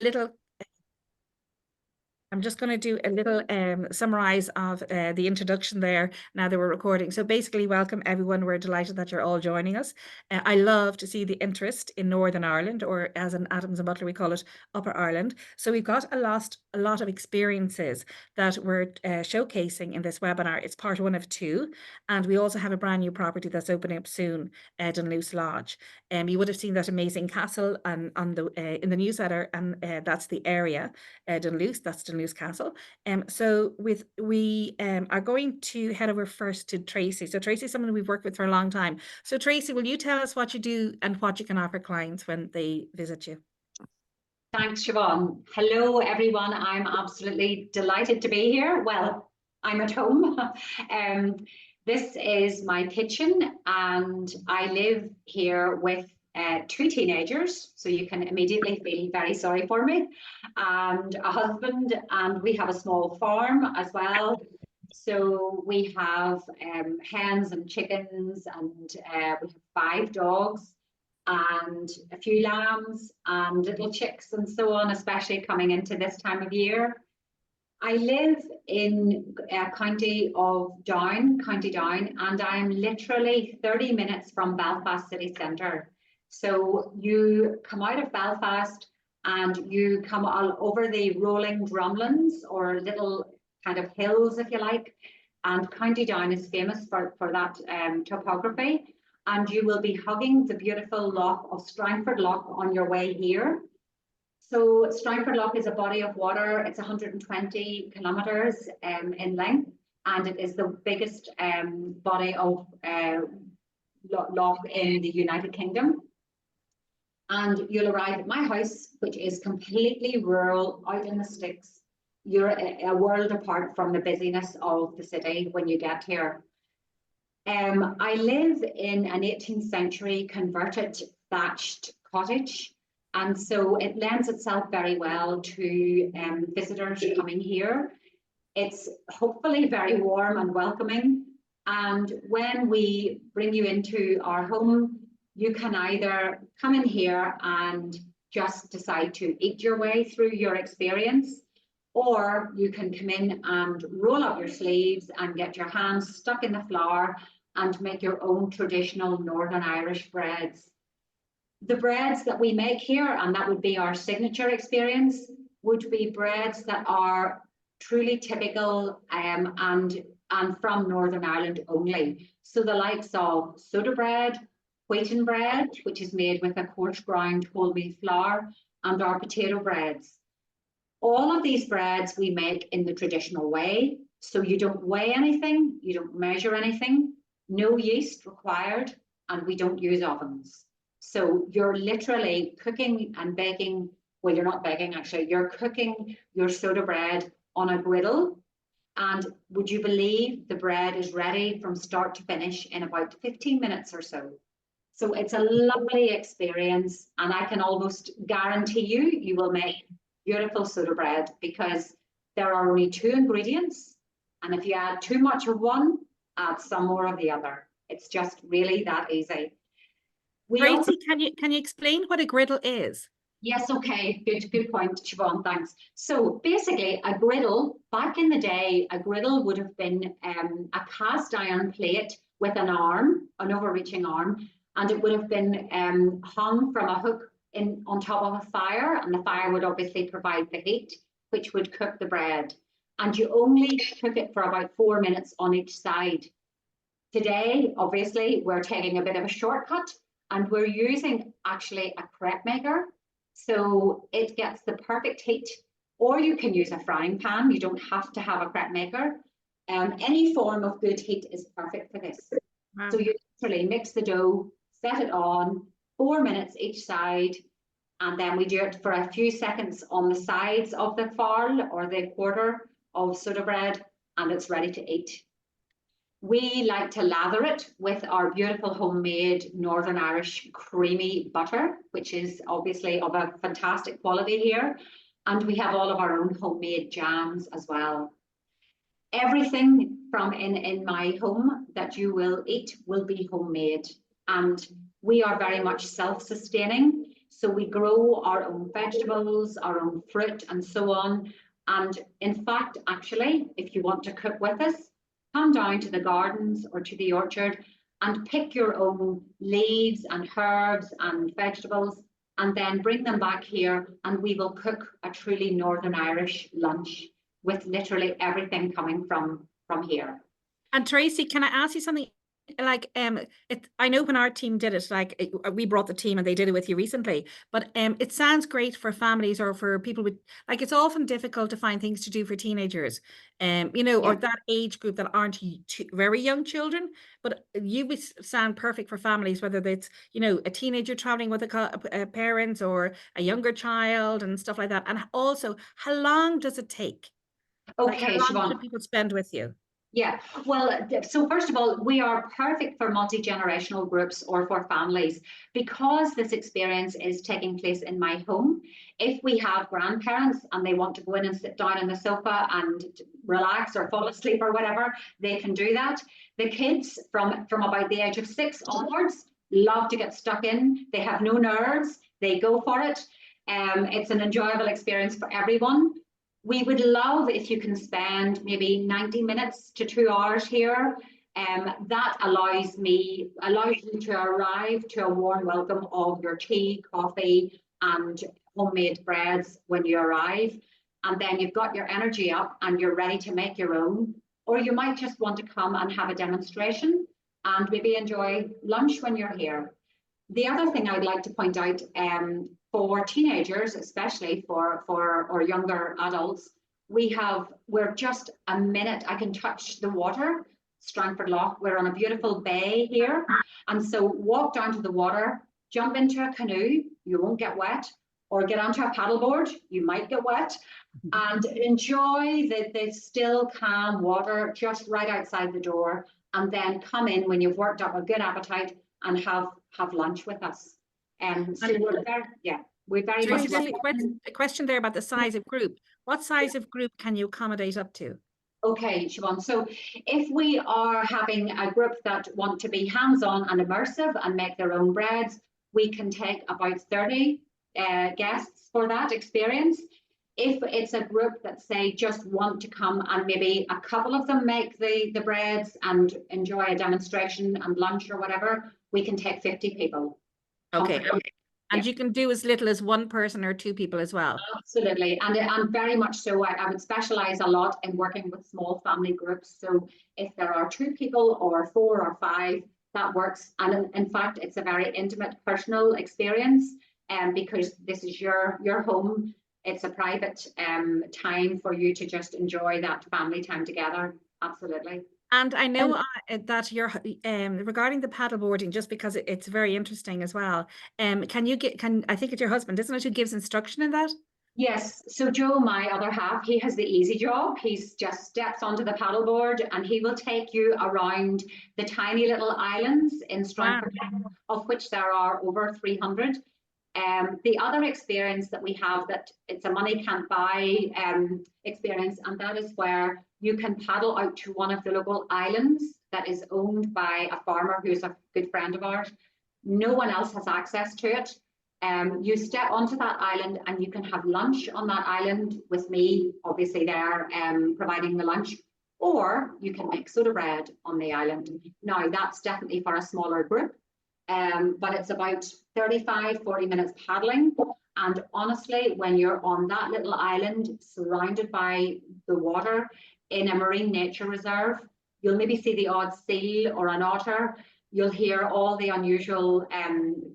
little I'm just going to do a little summarize of the introduction there now that we're recording. So basically, welcome everyone. We're delighted that you're all joining us. I love to see the interest in Northern Ireland, or as in Adams and Butler, we call it Upper Ireland. So we've got a lot of experiences that we're showcasing in this webinar. It's part one of two. And we also have a brand new property that's opening up soon, Dunluce Lodge. You would have seen that amazing castle on the in the newsletter, and that's the area, Dunluce, that's Dunluce Castle. So we are going to head over first to Tracy. So Tracy is someone we've worked with for a long time. So Tracy, will you tell us what you do and what you can offer clients when they visit you? Thanks, Siobhan. Hello, everyone. I'm absolutely delighted to be here. Well, I'm at home. This is my kitchen, and I live here with two teenagers, so you can immediately feel very sorry for me, and a husband, and we have a small farm as well. So we have hens and chickens, and we have 5 dogs and a few lambs and little chicks and so on, especially coming into this time of year. I live in County Down, and I'm literally 30 minutes from Belfast city centre. So you come out of Belfast and you come all over the rolling drumlins, or little kind of hills, if you like. And County Down is famous for that topography. And you will be hugging the beautiful loch of Strangford Loch on your way here. So Strangford Loch is a body of water. It's 120 kilometres in length, and it is the biggest body of loch in the United Kingdom. And you'll arrive at my house, which is completely rural, out in the sticks. You're a world apart from the busyness of the city when you get here. I live in an 18th century converted thatched cottage, and so it lends itself very well to visitors coming here. It's hopefully very warm and welcoming, and when we bring you into our home, you can either come in here and just decide to eat your way through your experience, or you can come in and roll up your sleeves and get your hands stuck in the flour and make your own traditional Northern Irish breads. The breads that we make here, and that would be our signature experience, would be breads that are truly typical and from Northern Ireland only. So the likes of soda bread, wheaten bread, which is made with a coarse ground whole wheat flour, and our potato breads. All of these breads we make in the traditional way. So you don't weigh anything, you don't measure anything, no yeast required, and we don't use ovens. So you're literally cooking and baking, well, you're not baking actually, you're cooking your soda bread on a griddle. And would you believe the bread is ready from start to finish in about 15 minutes or so. So it's a lovely experience, and I can almost guarantee you will make beautiful soda bread, because there are only 2 ingredients, and if you add too much of one, add some more of the other. It's just really that easy. Tracy, can you explain what a griddle is? Yes, okay, good point, Siobhan, thanks. So basically, a griddle, back in the day, a griddle would have been a cast iron plate with an arm, an overreaching arm, and it would have been hung from a hook on top of a fire, and the fire would obviously provide the heat, which would cook the bread. And you only cook it for about 4 minutes on each side. Today, obviously, we're taking a bit of a shortcut, and we're using actually a crepe maker. So it gets the perfect heat, or you can use a frying pan. You don't have to have a crepe maker. Any form of good heat is perfect for this. Wow. So you literally mix the dough, set it on, 4 minutes each side, and then we do it for a few seconds on the sides of the farl or the quarter of soda bread, and it's ready to eat. We like to lather it with our beautiful homemade Northern Irish creamy butter, which is obviously of a fantastic quality here. And we have all of our own homemade jams as well. Everything from in my home that you will eat will be homemade. And we are very much self-sustaining. So we grow our own vegetables, our own fruit, and so on. And in fact, actually, if you want to cook with us, come down to the gardens or to the orchard and pick your own leaves and herbs and vegetables, and then bring them back here, and we will cook a truly Northern Irish lunch with literally everything coming from here. And Tracy, can I ask you something? Like, I know when our team did it, like we brought the team and they did it with you recently, but it sounds great for families or for people with, like, it's often difficult to find things to do for teenagers, you know, or that age group that aren't very young children, but you would sound perfect for families, whether it's, you know, a teenager traveling with a parents or a younger child and stuff like that. And also, how long does it take? Like, Okay, how long Siobhan. should people spend with you? Yeah, well, so first of all, we are perfect for multi-generational groups or for families because this experience is taking place in my home. If we have grandparents and they want to go in and sit down on the sofa and relax or fall asleep or whatever, they can do that. The kids from about the age of 6 onwards love to get stuck in. They have no nerves. They go for it. It's an enjoyable experience for everyone. We would love if you can spend maybe 90 minutes to 2 hours here. That allows you to arrive to a warm welcome of your tea, coffee, and homemade breads when you arrive. And then you've got your energy up and you're ready to make your own. Or you might just want to come and have a demonstration and maybe enjoy lunch when you're here. The other thing I'd like to point out, for teenagers, especially for or younger adults, we're just a minute. I can touch the water, Strangford Lough. We're on a beautiful bay here. And so walk down to the water, jump into a canoe, you won't get wet, or get onto a paddleboard, you might get wet, and enjoy the still, calm water just right outside the door, and then come in when you've worked up a good appetite and have lunch with us. So we're very much Tracy, a question there about the size of group. What size of group can you accommodate up to? Okay, Siobhan. So if we are having a group that want to be hands-on and immersive and make their own breads, we can take about 30 guests for that experience. If it's a group that say just want to come and maybe a couple of them make the breads and enjoy a demonstration and lunch or whatever, we can take 50 people. Okay. And you can do as little as 1 person or 2 people as well. Absolutely. And very much so. I would specialize a lot in working with small family groups. So if there are 2 people or 4 or 5, that works. And in fact, it's a very intimate, personal experience, because this is your home. It's a private time for you to just enjoy that family time together. Absolutely. And I know that you're regarding the paddleboarding, just because it's very interesting as well. I think it's your husband, isn't it, who gives instruction in that? Yes. So Joe, my other half, he has the easy job. He's just steps onto the paddleboard and he will take you around the tiny little islands in Strangford, of which there are over 300. The other experience that we have, that it's a money can't buy experience, and that is where you can paddle out to one of the local islands that is owned by a farmer who's a good friend of ours. No one else has access to it. You step onto that island and you can have lunch on that island with me, obviously there, providing the lunch, or you can make soda bread on the island. Now that's definitely for a smaller group. But it's about 35, 40 minutes paddling. And honestly, when you're on that little island, surrounded by the water in a marine nature reserve, you'll maybe see the odd seal or an otter. You'll hear all the unusual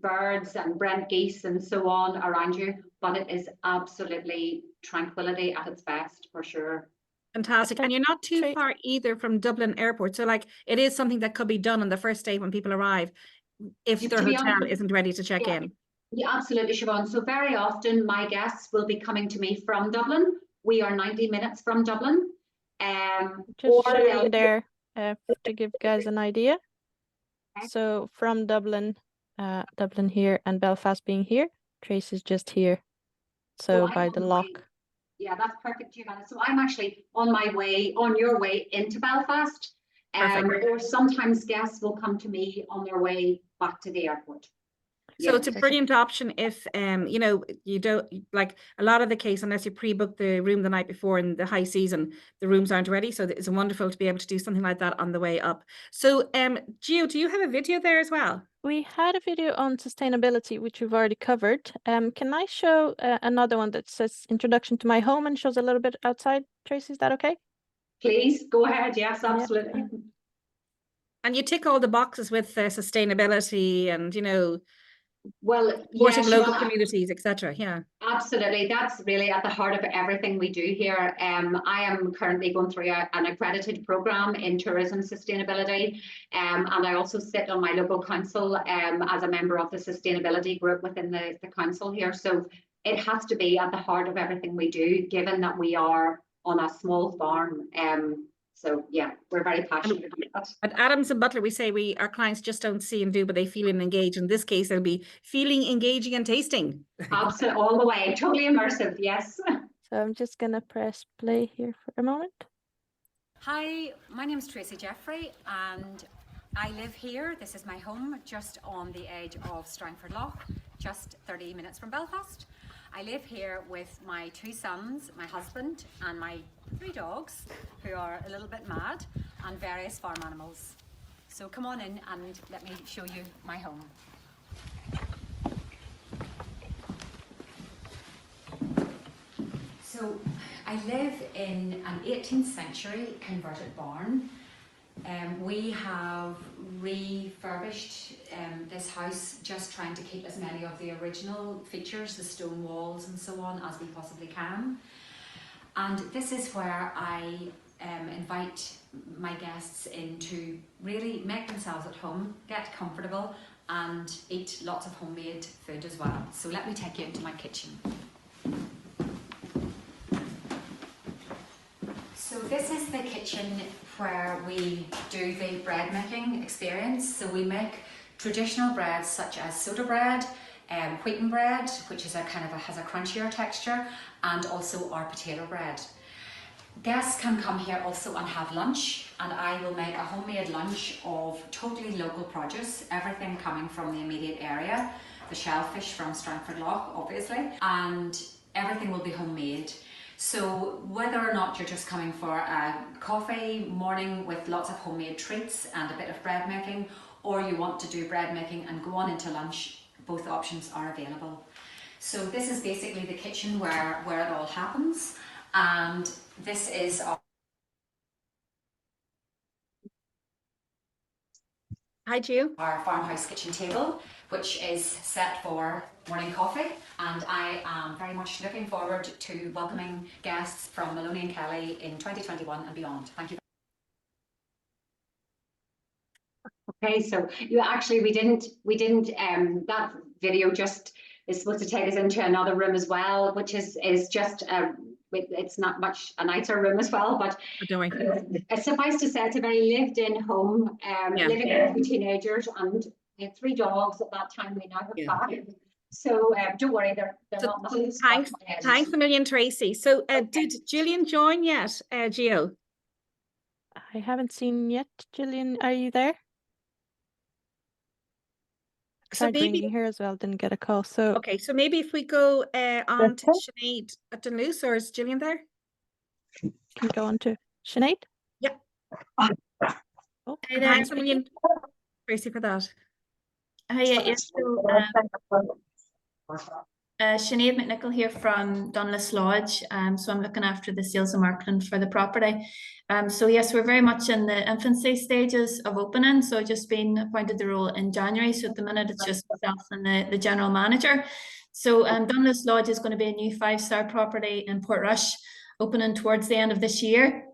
birds and Brent geese and so on around you, but it is absolutely tranquility at its best, for sure. Fantastic. And you're not too far either from Dublin Airport. So like, it is something that could be done on the first day when people arrive, if their hotel isn't ready to check in. Yeah, absolutely, Siobhan. So very often my guests will be coming to me from Dublin. We are 90 minutes from Dublin. Just sharing there to give guys an idea. So from Dublin, Dublin here and Belfast being here, Tracy's just here. So by the lock. Yeah, that's perfect, Giovanna. So I'm actually on your way into Belfast. Or sometimes guests will come to me on their way back to the airport. So Yeah. it's a brilliant option if you know, you don't like a lot of the case, unless you pre-book the room the night before in the high season, the rooms aren't ready. So it's wonderful to be able to do something like that on the way up. So Gio, do you have a video there as well? We had a video on sustainability, which we've already covered. Can I show another one that says introduction to my home and shows a little bit outside? Tracy, is that okay? Please go ahead. Yes, absolutely. Yeah. And you tick all the boxes with sustainability and, you know, Well, supporting yes, local well, communities, etc. Yeah. absolutely. That's really at the heart of everything we do here. I am currently going through an accredited program in tourism sustainability. And I also sit on my local council as a member of the sustainability group within the council here. So it has to be at the heart of everything we do, given that we are on a small farm. So yeah, we're very passionate about that. At Adams and Butler, we say our clients just don't see and do, but they feel and engage. In this case, it'll be feeling, engaging, and tasting. Absolutely, all the way, totally immersive, yes. So I'm just gonna press play here for a moment. Hi, my name is Tracy Jeffrey and I live here. This is my home just on the edge of Strangford Lough, just 30 minutes from Belfast. I live here with my 2 sons, my husband and my 3 dogs who are a little bit mad, and various farm animals. So come on in and let me show you my home. So I live in an 18th century converted barn. We have refurbished this house, just trying to keep as many of the original features, the stone walls and so on, as we possibly can. And this is where I invite my guests in to really make themselves at home, get comfortable and eat lots of homemade food as well. So let me take you into my kitchen. So this is the kitchen where we do the bread making experience. So we make traditional breads such as soda bread, wheaten bread, which is has a crunchier texture, and also our potato bread. Guests can come here also and have lunch, and I will make a homemade lunch of totally local produce, everything coming from the immediate area, the shellfish from Strangford Lough, obviously, and everything will be homemade. So whether or not you're just coming for a coffee morning with lots of homemade treats and a bit of bread making, or you want to do bread making and go on into lunch, both options are available. So this is basically the kitchen where it all happens, and this is our... Hi, Gio. Our farmhouse kitchen table, which is set for morning coffee, and I am very much looking forward to welcoming guests from Maloney and Kelly in 2021 and beyond. Thank you. Okay, so we didn't that video just is supposed to take us into another room as well, which is just it's not much a nicer room as well, but suffice to say it's a very lived-in home, living with 2 teenagers and 3 dogs. At that time we now have 5. So don't worry, they're not nothing. Thanks a million, Tracy. So did Gillian join yet, Gio? I haven't seen yet. Gillian, are you there? So Tried ringing her as well, didn't get a call. So okay, so maybe if we go on to Sinead at Dunluce, or is Gillian there? Can go on to Sinead? Yeah. Oh, Thanks a million, Tracy, for that. Yes, Sinead McNichol here from Dunluce Lodge. So I'm looking after the sales and marketing for the property. So yes, we're very much in the infancy stages of opening. So I've just been appointed the role in January. So at the minute it's just myself and the general manager. So Dunluce Lodge is going to be a new 5-star property in Portrush, opening towards the end of this year.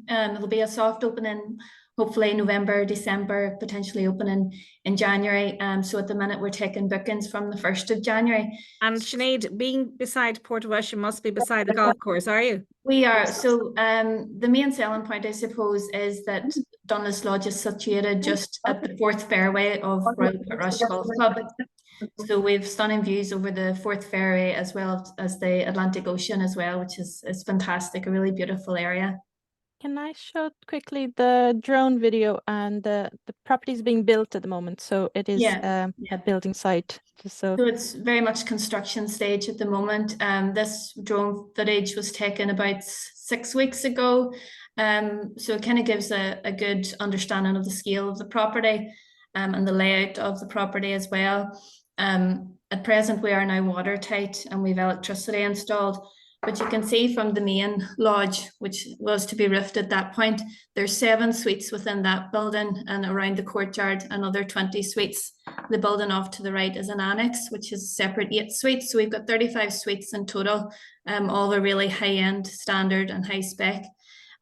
It'll be a soft opening, hopefully November, December, potentially opening in January. So at the minute we're taking bookings from the 1st of January. And Sinead, being beside Portrush, you must be beside the golf course, are you? We are. So the main selling point, I suppose, is that Dunluce Lodge is situated just at the 4th fairway of Royal Portrush Golf Club. So we've stunning views over the 4th fairway as well as the Atlantic Ocean as well, which is fantastic, a really beautiful area. Can I show quickly the drone video and the property is being built at the moment, so it is Yeah, a building site. Just so So it's very much construction stage at the moment. This drone footage was taken about 6 weeks ago. So it kind of gives a good understanding of the scale of the property and the layout of the property as well. At present, we are now watertight and we've electricity installed. But you can see from the main lodge, which was to be roofed at that point, there's 7 suites within that building, and around the courtyard, another 20 suites. The building off to the right is an annex, which is separate 8 suites. So we've got 35 suites in total, all are really high-end, standard and high spec.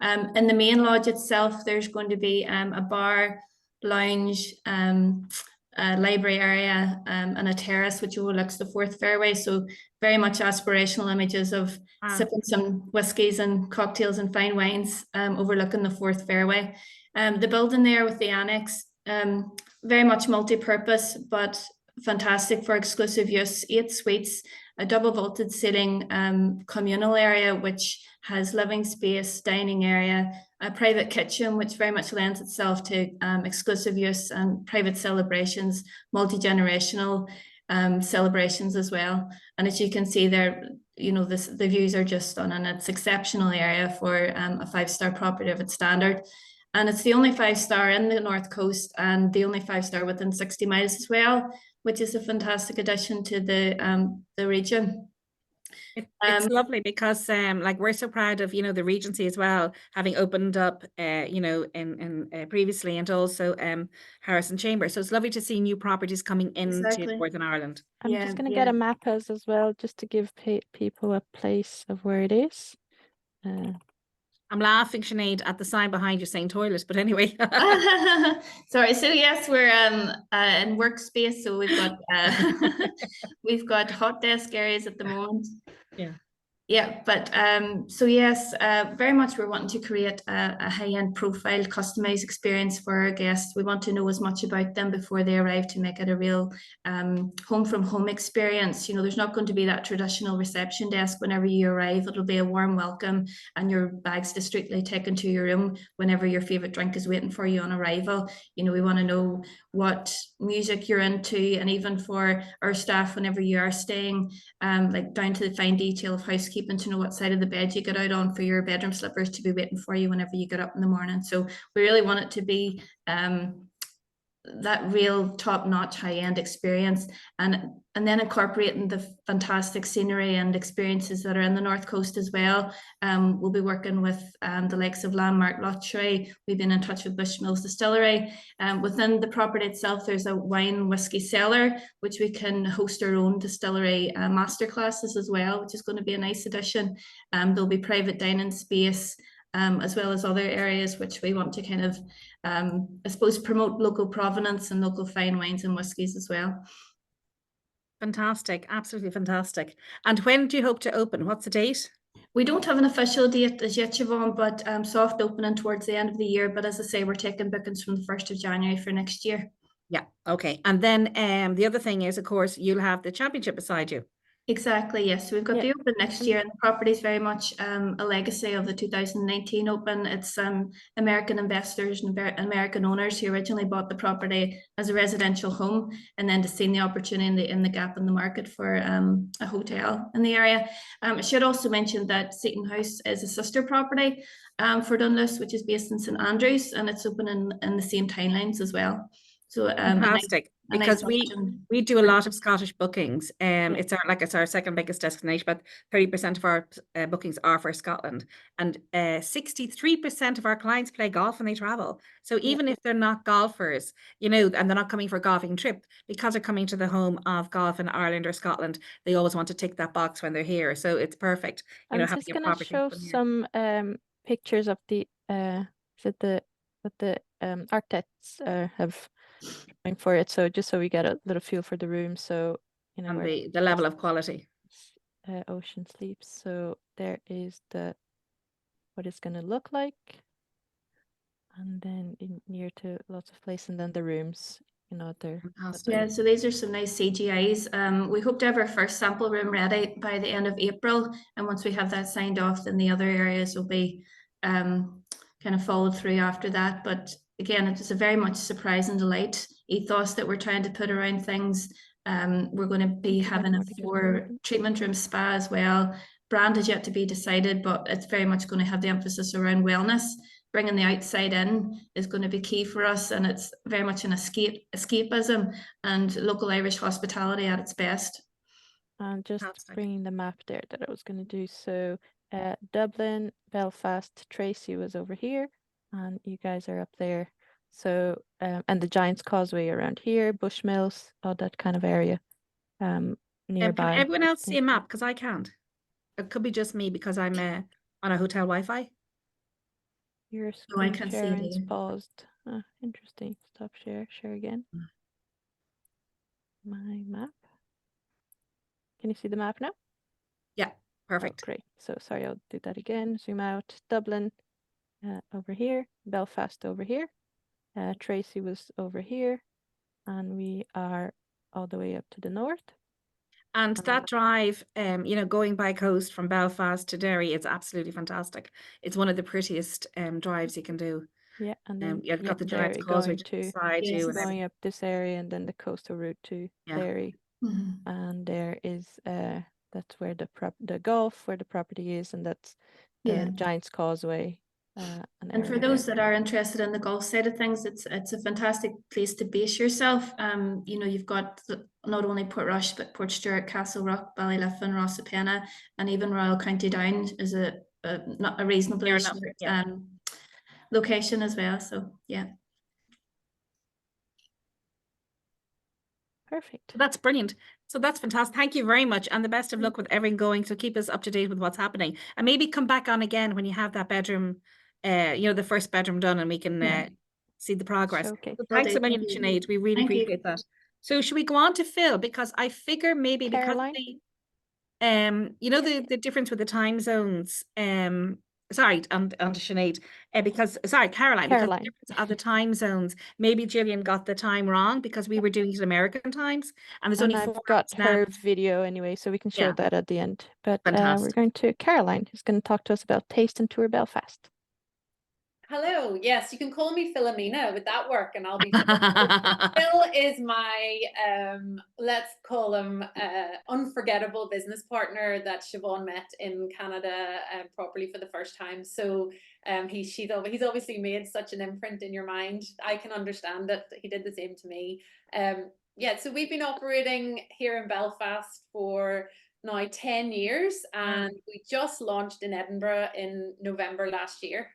In the main lodge itself, there's going to be a bar, lounge, a library area, and a terrace which overlooks the 4th fairway. So very much aspirational images of sipping some whiskies and cocktails and fine wines, overlooking the 4th fairway. The building there with the annex, very much multi-purpose, but fantastic for exclusive use. 8 suites, a double vaulted ceiling communal area which has living space, dining area, a private kitchen which very much lends itself to exclusive use and private celebrations, multi-generational celebrations as well. And as you can see there, you know, the views are just stunning. It's exceptional area for a 5-star property of its standard. And it's the only 5-star in the North Coast and the only 5-star within 60 miles as well, which is a fantastic addition to the region. It's lovely because like we're so proud of, you know, the Regency as well, having opened up you know, in previously, and also Harrison Chamber. So it's lovely to see new properties coming into Exactly. Northern Ireland. I'm just going to get a map as well, just to give people a place of where it is. I'm laughing, Sinead, at the sign behind you saying toilet, but anyway. Sorry. So yes, we're in workspace. So we've got we've got hot desk areas at the moment. Yeah. Yeah, but so yes, very much we're wanting to create a high-end profile, customized experience for our guests. We want to know as much about them before they arrive to make it a real home from home experience. You know, there's not going to be that traditional reception desk whenever you arrive. It'll be a warm welcome and your bags discreetly taken to your room whenever your favorite drink is waiting for you on arrival. You know, we want to know what music you're into, and even for our staff, whenever you are staying, like down to the fine detail of housekeeping, to know what side of the bed you get out on for your bedroom slippers to be waiting for you whenever you get up in the morning. So we really want it to be that real top-notch high-end experience, and then incorporating the fantastic scenery and experiences that are in the North Coast as well. We'll be working with the likes of Landmark Luxury. We've been in touch with Bushmills Distillery. Within the property itself, there's a wine whiskey cellar, which we can host our own distillery masterclasses as well, which is going to be a nice addition. There'll be private dining space, as well as other areas which we want to kind of, I suppose, promote local provenance and local fine wines and whiskies as well. Fantastic, absolutely fantastic. And when do you hope to open? What's the date? We don't have an official date as yet, Siobhan, but soft opening towards the end of the year. But as I say, we're taking bookings from the 1st of January for next year. Yeah, okay. And then the other thing is, of course, you'll have the championship beside you. Exactly, yes. So we've got the Open next year, and the property is very much a legacy of the 2019 Open. It's American investors and American owners who originally bought the property as a residential home, and then just seen the opportunity in the gap in the market for a hotel in the area. I should also mention that Seton House is a sister property for Dunluce, which is based in St Andrews, and it's open in the same timelines as well. So fantastic. Because we do a lot of Scottish bookings. It's our second biggest destination, but 30% of our bookings are for Scotland, and 63% of our clients play golf when they travel. So even if they're not golfers, you know, and they're not coming for a golfing trip, because they're coming to the home of golf in Ireland or Scotland, they always want to tick that box when they're here. So it's perfect. You know, I'm just gonna show some pictures of the architects have for it, so just so we get a little feel for the room, so you know, and the level of quality. Ocean Sleeps. So there is what it's going to look like, and then near to lots of places, and then the rooms, you know, they're yeah. So these are some nice CGIs. We hope to have our first sample room ready by the end of April, and once we have that signed off, then the other areas will be kind of followed through after that. But again, it was a very much surprise and delight ethos that we're trying to put around things. We're going to be having a 4 treatment room spa as well. Brand is yet to be decided, but it's very much going to have the emphasis around wellness. Bringing the outside in is going to be key for us, and it's very much an escapism and local Irish hospitality at its best. And just bringing the map there that I was going to do. So Dublin, Belfast, Tracy was over here, and you guys are up there. So and the Giant's Causeway around here, Bushmills, all that kind of area nearby. Can everyone else see a map? Because I can't. It could be just me because I'm on a hotel Wi-Fi. Your No, I screen can't see sharing's it. paused. Interesting. Stop share. Share again. My map. Can you see the map now? Yeah, perfect. Oh, great. So sorry, I'll do that again. Zoom out. Dublin over here. Belfast over here. Tracy was over here. And we are all the way up to the north. And that drive, you know, going by coast from Belfast to Derry, it's absolutely fantastic. It's one of the prettiest drives you can do. Yeah, and then you've got the Giant's Derry Causeway going to beside you. And going up this area, and then the coastal route to Derry. And there is that's where the golf, where the property is, and that's the Giant's Causeway. And for those that are interested in the golf side of things, it's a fantastic place to base yourself. You know, you've got not only Portrush, but Portstewart, Castlerock, Ballyliffin, Rossapena, and even Royal County Down is a reasonably short location as well. So yeah. Perfect. That's brilliant. So that's fantastic. Thank you very much, and the best of luck with everything going. So keep us up to date with what's happening, and maybe come back on again when you have that bedroom, you know, the first bedroom done, and we can see the progress. Okay. So thanks a million, Sinead. We really appreciate that. So should we go on to Phil? Because I figure maybe Caroline? because you know, the difference with the time zones. Sorry, and Sinead, because Caroline, because the difference of the time zones. Maybe Gillian got the time wrong because we were doing it American times, and there's only 4 I've got hours now. her video anyway, so we can show that at the end. But we're Fantastic. going to Caroline, who's going to talk to us about Taste and Tour Belfast. Hello. Yes, you can call me Philomena. Would that work? And I'll be Phil is my let's call him unforgettable business partner that Siobhan met in Canada properly for the first time. So he's obviously made such an imprint in your mind. I can understand it. He did the same to me. Yeah, so we've been operating here in Belfast for now 10 years, and we just launched in Edinburgh in November last year.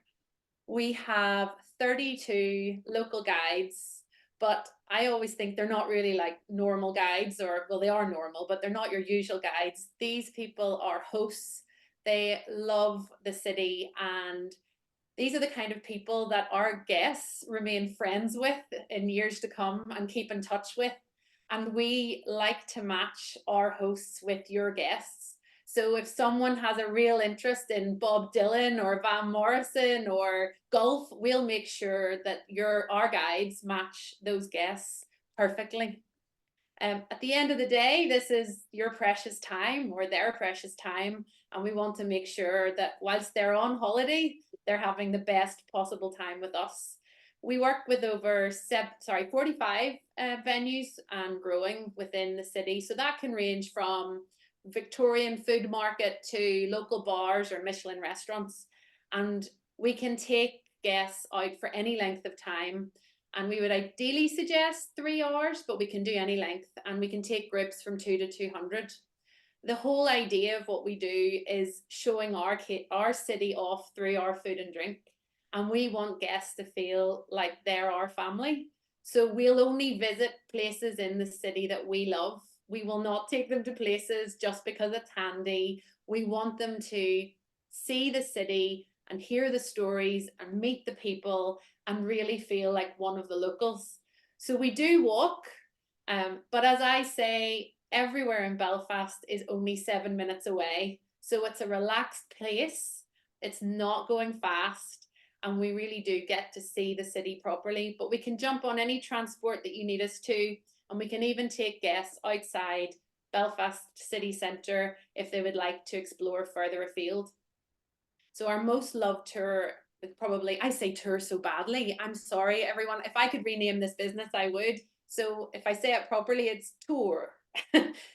We have 32 local guides, but I always think they're not really like normal guides, or, well, they are normal, but they're not your usual guides. These people are hosts. They love the city, and these are the kind of people that our guests remain friends with in years to come and keep in touch with. And we like to match our hosts with your guests. So if someone has a real interest in Bob Dylan or Van Morrison or golf, we'll make sure that our guides match those guests perfectly. At the end of the day, this is your precious time or their precious time, and we want to make sure that whilst they're on holiday, they're having the best possible time with us. We work with over 45 venues and growing within the city. So that can range from Victorian food market to local bars or Michelin restaurants. And we can take guests out for any length of time. And we would ideally suggest 3 hours, but we can do any length. And we can take groups from 2 to 200. The whole idea of what we do is showing our city off through our food and drink. And we want guests to feel like they're our family. So we'll only visit places in the city that we love. We will not take them to places just because it's handy. We want them to see the city and hear the stories and meet the people and really feel like one of the locals. So we do walk, but as I say, everywhere in Belfast is only 7 minutes away. So it's a relaxed place. It's not going fast. And we really do get to see the city properly. But we can jump on any transport that you need us to. And we can even take guests outside Belfast city centre if they would like to explore further afield. So our most loved tour it's probably, I say tour so badly. I'm sorry, everyone. If I could rename this business, I would. So if I say it properly, it's tour.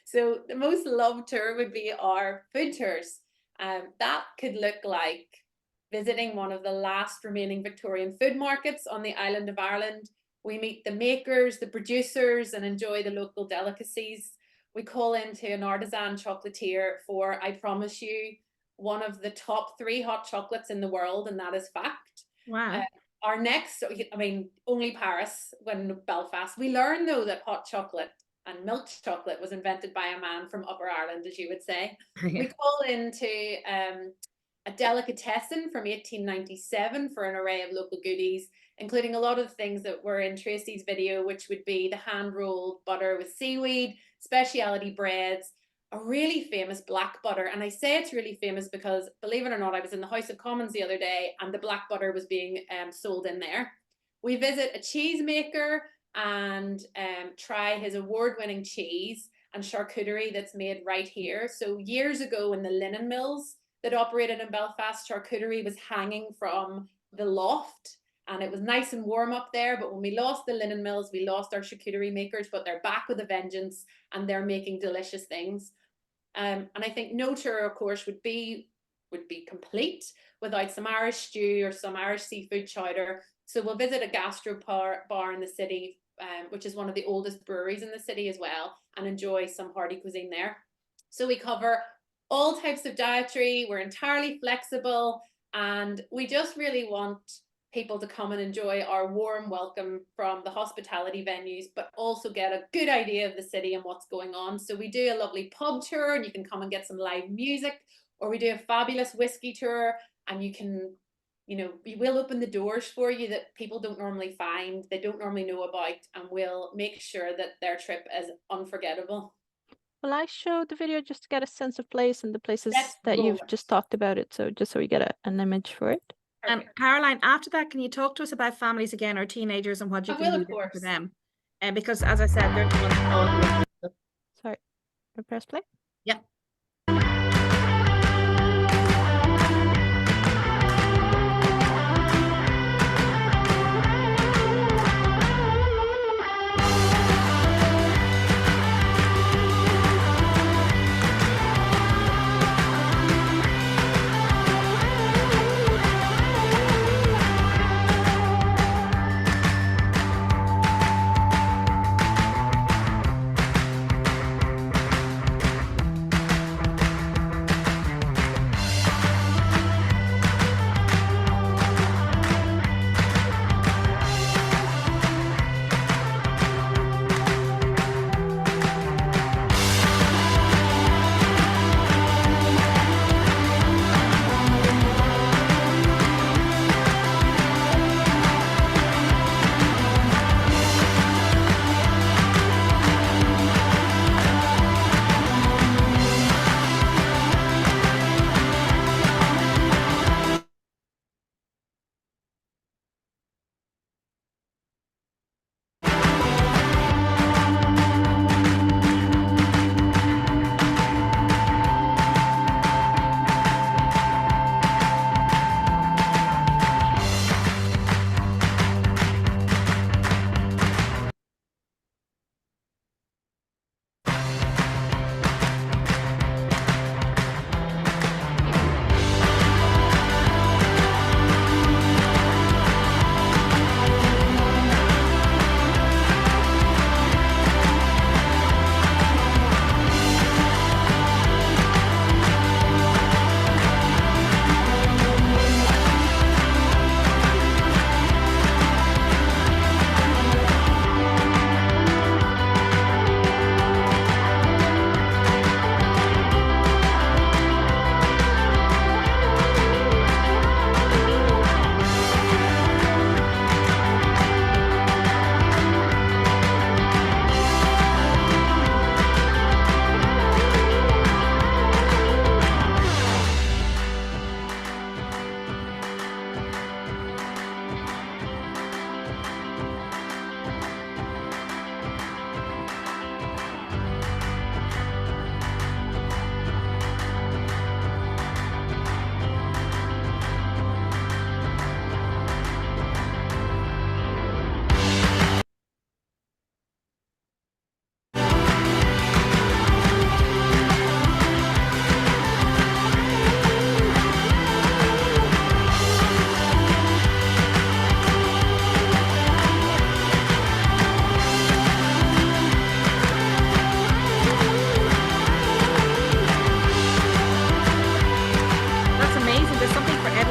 So the most loved tour would be our food tours. That could look like visiting one of the last remaining Victorian food markets on the island of Ireland. We meet the makers, the producers, and enjoy the local delicacies. We call into an artisan chocolatier for, I promise you, one of the top 3 hot chocolates in the world, and that is fact. Wow. Our next, I mean, only Paris when Belfast. We learn though that hot chocolate and milk chocolate was invented by a man from Upper Ireland, as you would say. We call into a delicatessen from 1897 for an array of local goodies, including a lot of things that were in Tracy's video, which would be the hand-rolled butter with seaweed, specialty breads, a really famous black butter. And I say it's really famous because, believe it or not, I was in the House of Commons the other day and the black butter was being sold in there. We visit a cheesemaker and try his award-winning cheese and charcuterie that's made right here. So years ago in the linen mills that operated in Belfast, charcuterie was hanging from the loft and it was nice and warm up there. But when we lost the linen mills, we lost our charcuterie makers, but they're back with a vengeance and they're making delicious things. And I think no tour, of course, would be complete without some Irish stew or some Irish seafood chowder. So we'll visit a gastro bar in the city, which is one of the oldest breweries in the city as well, and enjoy some hearty cuisine there. So we cover all types of dietary. We're entirely flexible, and we just really want people to come and enjoy our warm welcome from the hospitality venues, but also get a good idea of the city and what's going on. So we do a lovely pub tour and you can come and get some live music, or we do a fabulous whiskey tour and you can, you know, we will open the doors for you that people don't normally find, they don't normally know about, and we'll make sure that their trip is unforgettable. Will I show the video just to get a sense of place and the places Let's that roll you've it. just talked about it? So just so we get an image for it. Caroline, after that, can you talk to us about families again or teenagers and what you I can will, do of different for course. them? Because as I said, they're the ones that all- Sorry, I press play. Yeah.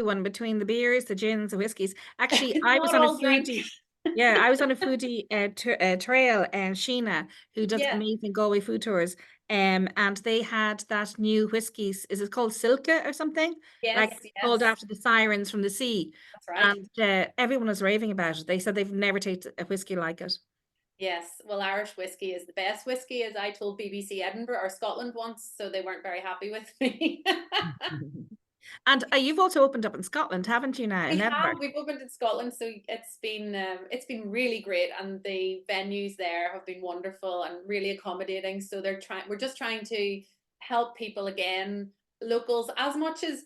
everyone between the beers, the gins, the whiskies. Actually, It's I was not on a all drink. foodie. Yeah, I was on a foodie trail, and Sheena, who does Yeah. amazing Galway food tours. And they had that new whiskies. Is it called Silka or something? Yes, Like called yes, after the sirens from the sea. that's right. And everyone was raving about it. They said they've never tasted a whiskey like it. Yes, well, Irish whiskey is the best whiskey, as I told BBC Edinburgh or Scotland once, so they weren't very happy with me. And you've also opened up in Scotland, haven't you now, in Edinburgh? We've opened in Scotland, so it's been really great, and the venues there have been wonderful and really accommodating. So we're just trying to help people again, locals, as much as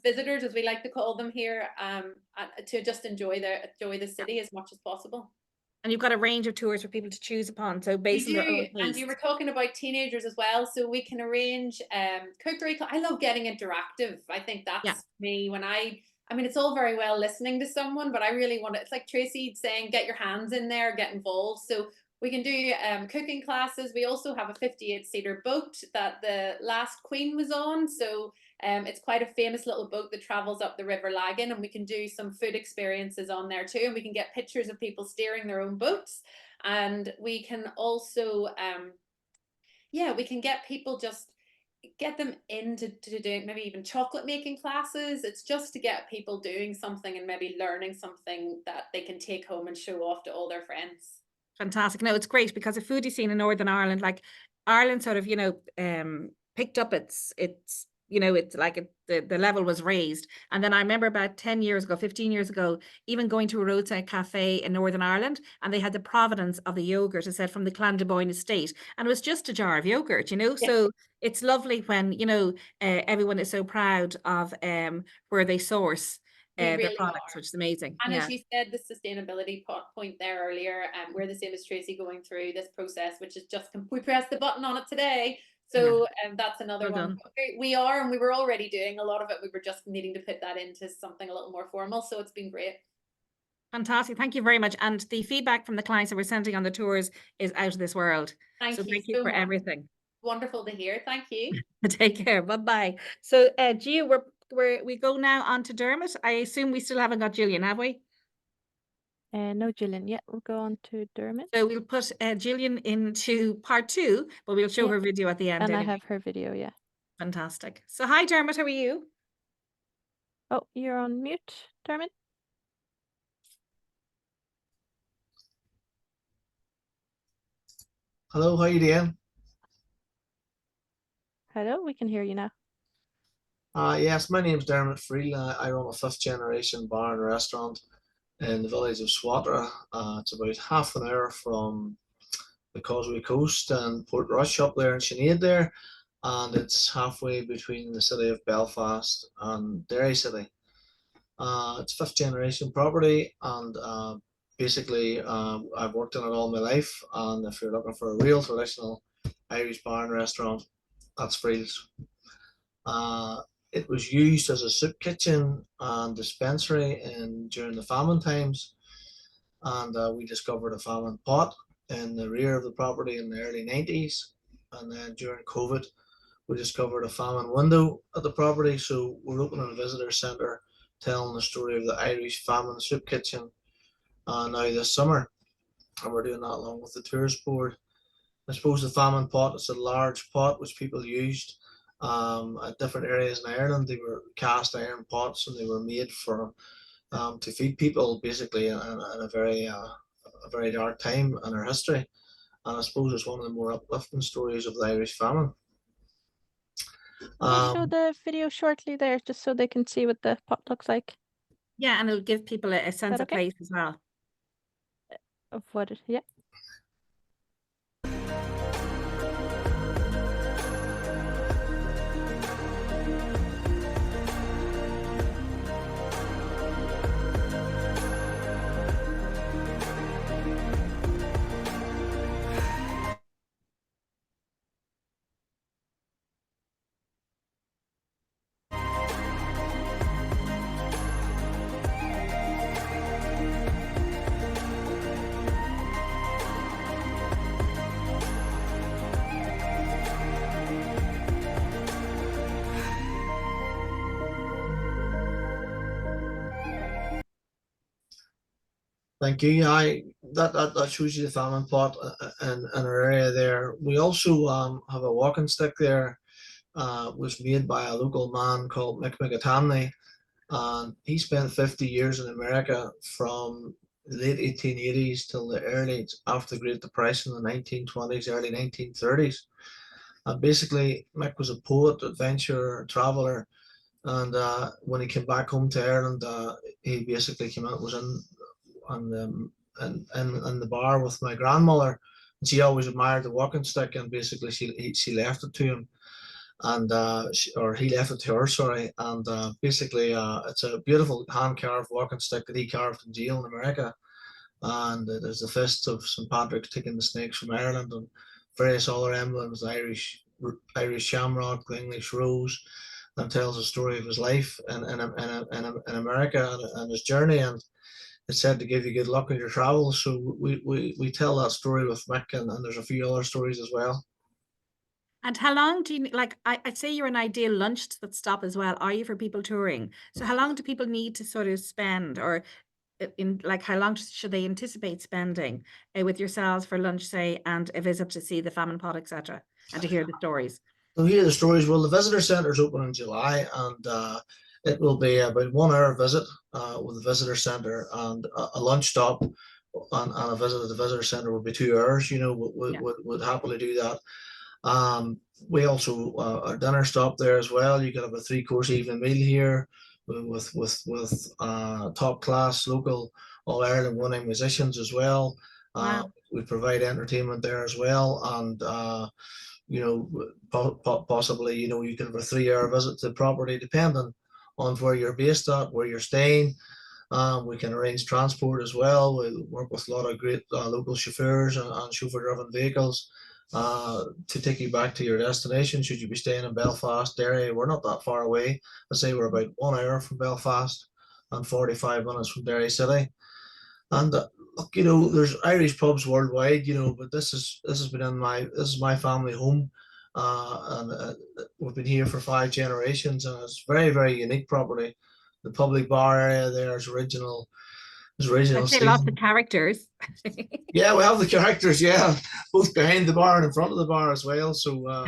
visitors, as we like to call them here, to just enjoy the city as much as possible. And you've got a range of tours for people to choose upon, so We based on their own do, and you were taste. talking about teenagers as well, so we can arrange cookery. I love getting interactive. I think that's Yeah. me when I mean, it's all very well listening to someone, but I really want to. It's like Tracy saying, get your hands in there, get involved. So we can do cooking classes. We also have a 58-seater boat that the last Queen was on. So it's quite a famous little boat that travels up the River Lagan, and we can do some food experiences on there too. And we can get pictures of people steering their own boats. And we can also, we can get people, just get them into doing maybe even chocolate making classes. It's just to get people doing something and maybe learning something that they can take home and show off to all their friends. Fantastic. No, it's great because the foodie scene in Northern Ireland, like Ireland sort of, picked up it's it's like the level was raised. And then I remember about 10 years ago, 15 years ago, even going to a roadside cafe in Northern Ireland, and they had the provenance of the yogurt, it said from the Clandeboyne estate. And it was just a jar of yogurt, Yeah. So it's lovely when, everyone is so proud of where they source They their really products, are. which is amazing. And Yeah. as you said, the sustainability point there earlier, we're the same as Tracy going through this process, which is just, we pressed the button on it today. So that's another Well one. done. We are, and we were already doing a lot of it. We were just needing to put that into something a little more formal. So it's been great. Fantastic. Thank you very much. And the feedback from the clients that we're sending on the tours is out of this world. Thank So you thank you so for much. everything. Wonderful to hear. Thank you. Take care. Bye-bye. So Gia, we go now on to Dermot. I assume we still haven't got Gillian, have we? No, Gillian. Yeah, we'll go on to Dermot. So we'll put Gillian into part 2, but we'll show Yeah. her video at the end. And I anyway. have her video, yeah. Fantastic. So hi, Dermot. How are you? Oh, you're on mute, Dermot. Hello, how you doing? Hello, we can hear you now. Yes, my name's Dermot Freel. I run a 5th-generation bar and restaurant in the village of Swatra. It's about half an hour from the Causeway Coast and Portrush up there in Sinead there, and it's halfway between the city of Belfast and Derry City. It's 5th-generation property, and basically I've worked in it all my life, and if you're looking for a real traditional Irish bar and restaurant, that's Freel's. It was used as a soup kitchen and dispensary during the famine times, and we discovered a famine pot in the rear of the property in the early 90s, and then during COVID we discovered a famine window at the property, so we're opening a visitor centre telling the story of the Irish famine soup kitchen now this summer, and we're doing that along with the tourist board. I suppose the famine pot is a large pot which people used at different areas in Ireland. They were cast iron pots, and they were made for to feed people basically in a very dark time in our history. And I suppose it's one of the more uplifting stories of the Irish famine. We'll show the video shortly there, just so they can see what the pot looks like. Yeah, and it'll give people a sense of okay? place as well. Of what it, yeah. Thank you. That shows you the famine pot in our area there. We also have a walking stick there, was made by a local man called Mick McAtamney, and he spent 50 years in America from the late 1880s till the early after the Great Depression in the 1920s, early 1930s. And basically, Mick was a poet, adventurer, traveler, and when he came back home to Ireland, he basically came out, was in on the in the bar with my grandmother, and she always admired the walking stick, and basically she left it to him, and or he left it to her, sorry, and basically it's a beautiful hand carved walking stick that he carved in jail in America, and there's the fists of St. Patrick taking the snakes from Ireland and various other emblems, Irish shamrock, the English rose, that tells the story of his life in America and his journey, and it's said to give you good luck in your travels. So we tell that story with Mick, and there's a few other stories as well. And how long do you like? I'd say you're an ideal lunch stop as well. Are you for people touring? So how long do people need to sort of spend, or in like how long should they anticipate spending with yourselves for lunch, say, and a visit to see the famine pot, etc., and to hear the stories? So hear the stories. Well, the visitor centre is open in July, and it will be about 1 hour visit with the visitor centre, and a lunch stop and a visit at the visitor centre would be 2 hours. You know, would happily do that. We also a dinner stop there as well. You can have a 3-course evening meal here with top class local All Ireland winning musicians as well. Wow. We provide entertainment there as well, and you know, possibly, you know, you can have a 3-hour visit to the property depending on where you're based at, where you're staying. We can arrange transport as well. We work with a lot of great local chauffeurs and chauffeur-driven vehicles to take you back to your destination. Should you be staying in Belfast, Derry, we're not that far away. I'd say we're about 1 hour from Belfast and 45 minutes from Derry City. And look, you know, there's Irish pubs worldwide, you know, but this has been this is my family home, and we've been here for 5 generations, and it's very, very unique property. The public bar area there is original. I'd say lots of characters. Yeah, we have the characters, yeah, both behind the bar and in front of the bar as well. So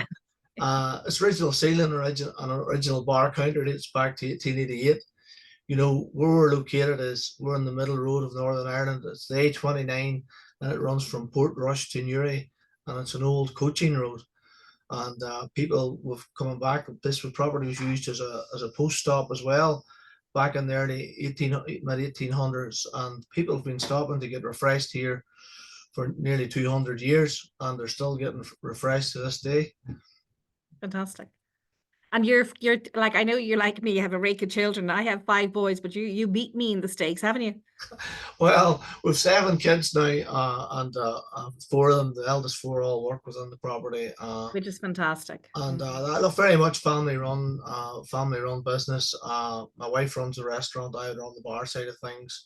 it's original ceiling, an original bar counter dates back to 1888. You know, where we're located is we're in the middle road of Northern Ireland. It's the A29, and it runs from Portrush to Newry, and it's an old coaching road. And people were coming back. This property was used as a post stop as well, back in the early mid 1800s, and people have been stopping to get refreshed here for nearly 200 years, and they're still getting refreshed to this day. Fantastic. And you're like, I know you're like me, you have a rake of children. I have 5 boys, but you beat me in the stakes, haven't you? Well, we've 7 kids now, and 4 of them, the eldest 4, all work within the property. Which is fantastic. And look, very much family run business. My wife runs a restaurant. I run the bar side of things.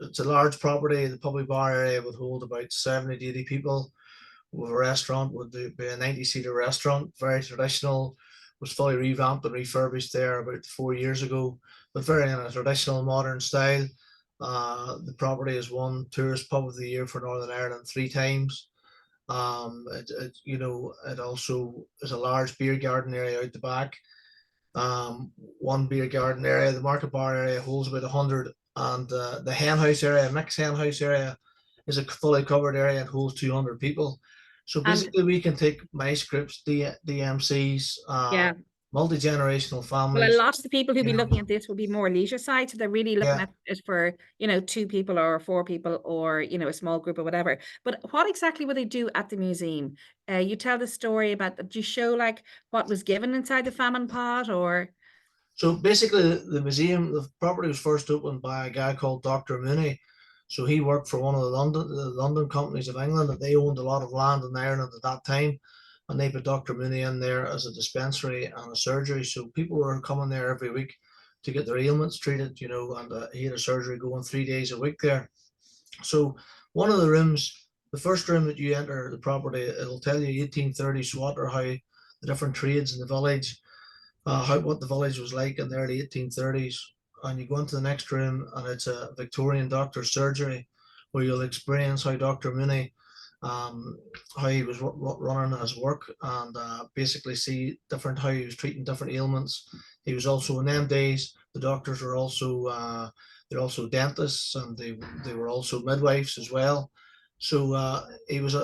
It's a large property. The public bar area would hold about 70 to 80 people. With a restaurant would be a 90-seater restaurant, very traditional. Was fully revamped and refurbished there about 4 years ago, but very in a traditional modern style. The property has won Tourist Pub of the Year for Northern Ireland 3 times. You know, it also is a large beer garden area out the back. 1 beer garden area. The market bar area holds about 100, and the hen house area, mixed hen house area, is a fully covered area and holds 200 people. So basically, we can take mice groups, DMCs, multi-generational families. Well, a lot of the people who'll be looking at this will be more leisure side, so they're really looking at it for, you know, 2 people or 4 people, or, you know, a small group or whatever. But what exactly will they do at the museum? You tell the story about, do you show like what was given inside the famine pot, or? So basically, the museum, the property was first opened by a guy called Dr. Mooney. So he worked for one of the London companies of England, and they owned a lot of land in Ireland at that time. And they put Dr. Mooney in there as a dispensary and a surgery. So people were coming there every week to get their ailments treated, you know, and he had a surgery going 3 days a week there. So one of the rooms, the first room that you enter the property, it'll tell you 1830 SWAT, or how the different trades in the village, what the village was like in the early 1830s. and you go into the next room, and it's a Victorian doctor's surgery, where you'll experience how Dr. Mooney, how he was running his work, and basically see how he was treating different ailments. He was also, in them days, the doctors were also they're also dentists, and they were also midwives as well. So he was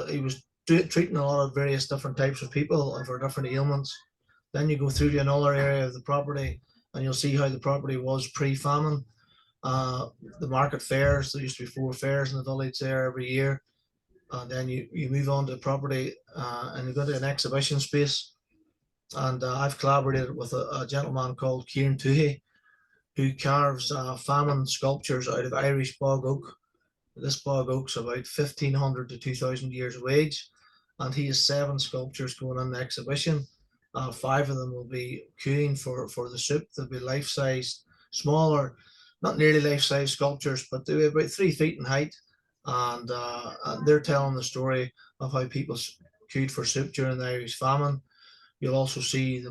treating a lot of various different types of people and for different ailments. Then you go through to another area of the property, and you'll see how the property was pre-famine. The market fairs, there used to be 4 fairs in the village there every year. And then you move on to the property, and you go to an exhibition space. And I've collaborated with a gentleman called Kieran Tuohy, who carves famine sculptures out of Irish bog oak. This bog oak's about 1,500 to 2,000 years of age, and he has 7 sculptures going in the exhibition. 5 of them will be queuing for the soup. They'll be life-size, smaller, not nearly life-size sculptures, but they'll be about 3 feet in height, and they're telling the story of how people queued for soup during the Irish famine. You'll also see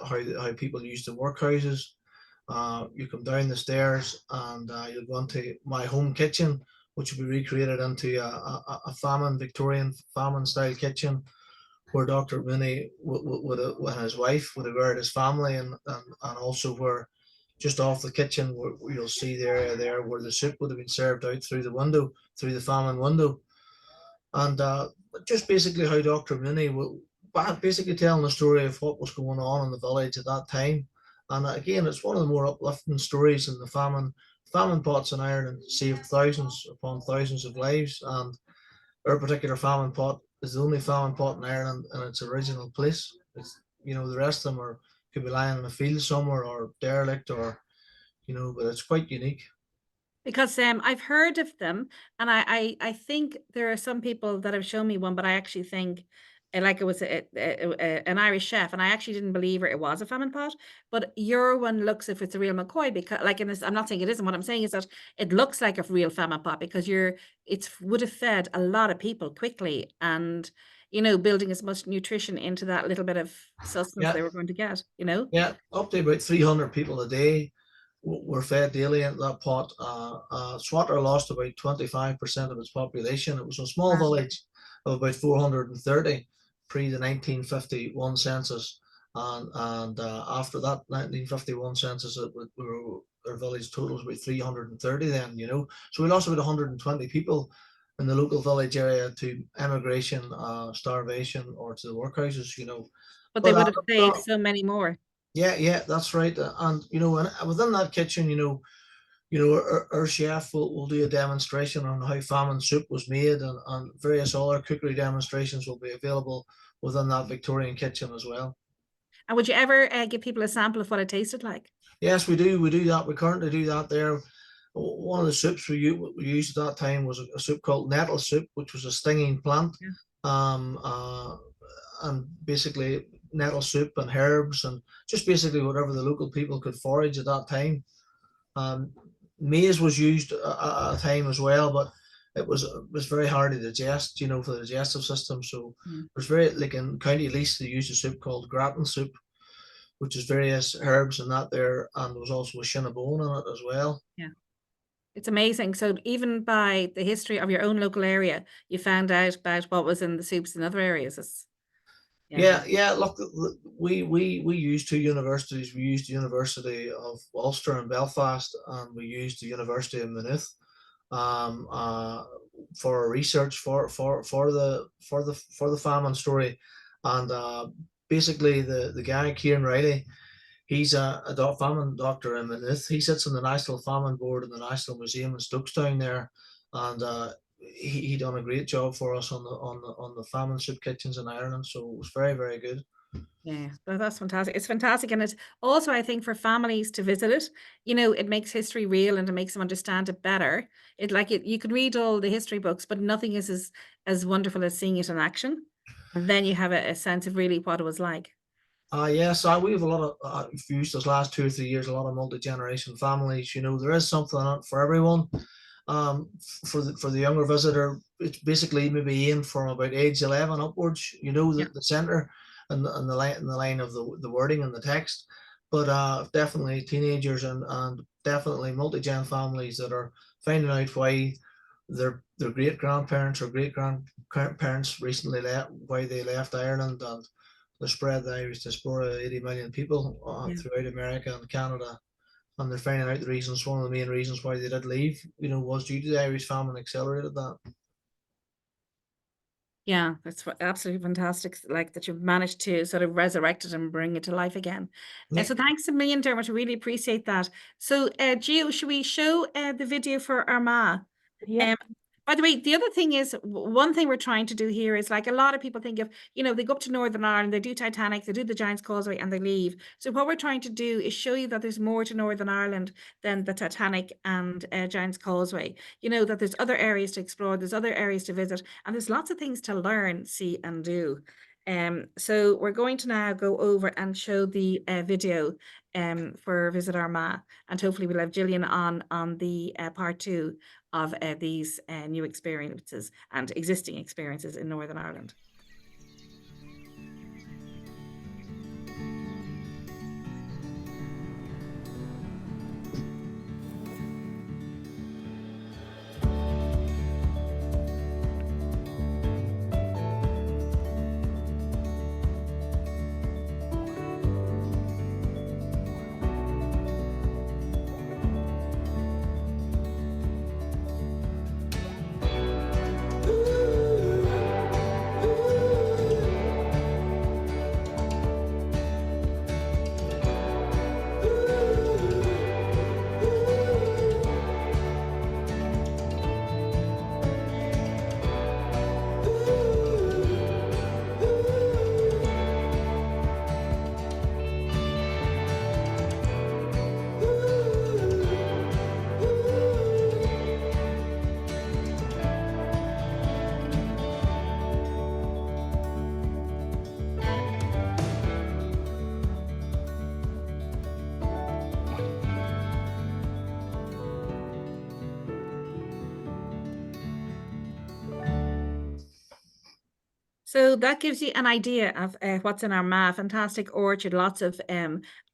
how people used the workhouses. You come down the stairs, and you'll go into my home kitchen, which will be recreated into a Victorian famine style kitchen, where Dr. Mooney and his wife would have guarded his family, and also where just off the kitchen, where you'll see the area there where the soup would have been served out through the famine window. And just basically how Dr. Mooney basically telling the story of what was going on in the village at that time. And again, it's one of the more uplifting stories in the famine. Famine pots in Ireland saved thousands upon thousands of lives, and our particular famine pot is the only famine pot in Ireland in its original place. It's, the rest of them could be lying in a field somewhere or derelict, or but it's quite unique. Because I've heard of them, and I think there are some people that have shown me one, but I actually think like it was an Irish chef, and I actually didn't believe it was a famine pot. But your one looks if it's a real McCoy, because like in this, I'm not saying it isn't. What I'm saying is that it looks like a real famine pot, because it would have fed a lot of people quickly, and building as much nutrition into that little bit of sustenance they were going to get. Yeah, up to about 300 people a day were fed daily into that pot. Swatter lost about 25% of its population. It was a small village of about 430 pre the 1951 census, and after that 1951 census, our village total was about 330 then, so we lost about 120 people in the local village area to emigration, starvation, or to the workhouses, But they would have saved so many more. Yeah, that's right. And within that kitchen, our chef will do a demonstration on how famine soup was made, and various other cookery demonstrations will be available within that Victorian kitchen as well. And would you ever give people a sample of what it tasted like? Yes, we do. We do that. We currently do that there. One of the soups we used at that time was a soup called nettle soup, which was a stinging plant. Yeah. And basically nettle soup and herbs, and just basically whatever the local people could forage at that time. Maize was used at a time as well, but it was very hard to digest, for the digestive system. So it was very, like in County Least, they used a soup called gratin soup, which is various herbs and that there, and there was also a Shinabone in it as well. Yeah. It's amazing. So even by the history of your own local area, you found out about what was in the soups in other areas. Yeah. Look, we used 2 universities. We used the University of Ulster in Belfast, and we used the University of Maynooth for research for the famine story. And basically the guy Kieran Riley, he's a famine doctor in Maynooth. He sits on the National Famine Board in the National Museum in Stokestown there, and he done a great job for us on the famine soup kitchens in Ireland. So it was very, very good. Yeah, that's fantastic. It's fantastic, and it's also, I think, for families to visit it. It makes history real, and it makes them understand it better. You could read all the history books, but nothing is as wonderful as seeing it in action, and then you have a sense of really what it was like. Yes, we have a lot of used those last 2 or 3 years, a lot of multi-generation families. There is something in it for everyone. For the younger visitor, it's basically maybe aimed from about age 11 upwards. The center and the line of the wording and the text. but definitely teenagers and definitely multi-gen families that are finding out why their great grandparents or great grandparents recently left, why they left Ireland, and the spread the Irish diaspora, 80 million people throughout America and Canada, and they're finding out the reasons. One of the main reasons why they did leave, was due to the Irish famine accelerated that. Yeah, that's absolutely fantastic. Like that you've managed to sort of resurrect it and bring it to life again. So thanks a million, Dermot. I really appreciate that. So, Gio, should we show the video for Armagh? Yeah. By the way, the other thing is, one thing we're trying to do here is, like, a lot of people think of, they go up to Northern Ireland, they do Titanic, they do the Giant's Causeway, and they leave. So what we're trying to do is show you that there's more to Northern Ireland than the Titanic and Giant's Causeway. That there's other areas to explore, there's other areas to visit, and there's lots of things to learn, see, and do. So we're going to now go over and show the video for Visit Armagh, and hopefully we'll have Gillian on the part 2 of these new experiences and existing experiences in Northern Ireland. So that gives you an idea of what's in Armagh. Fantastic orchard, lots of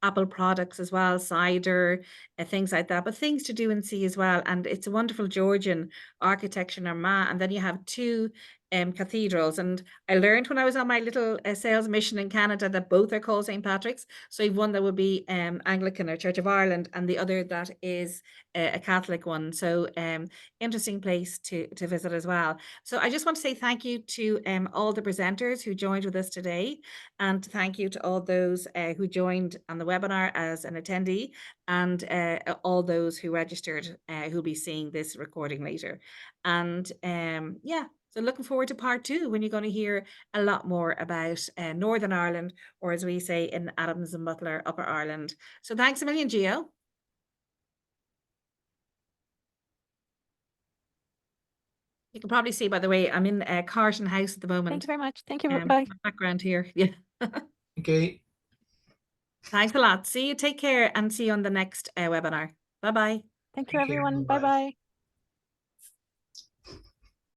apple products as well, cider, things like that, but things to do and see as well. And it's a wonderful Georgian architecture in Armagh. And then you have 2 cathedrals. And I learned when I was on my little sales mission in Canada that both are called St. Patrick's. So you've one that would be Anglican or Church of Ireland, and the other that is a Catholic one. So interesting place to visit as well. So I just want to say thank you to all the presenters who joined with us today, and thank you to all those who joined on the webinar as an attendee, and all those who registered who'll be seeing this recording later. And yeah, so looking forward to part 2, when you're going to hear a lot more about Northern Ireland, or as we say in Adams and Butler, Upper Ireland. So thanks a million, Gio. You can probably see, by the way, I'm in Carton House at the moment. Thank you very much. Thank you. Bye. Background here. Yeah. Okay. Thanks a lot. See you. Take care, and see you on the next webinar. Bye-bye. Thank you, Take care. everyone. Bye-bye. Bye-bye.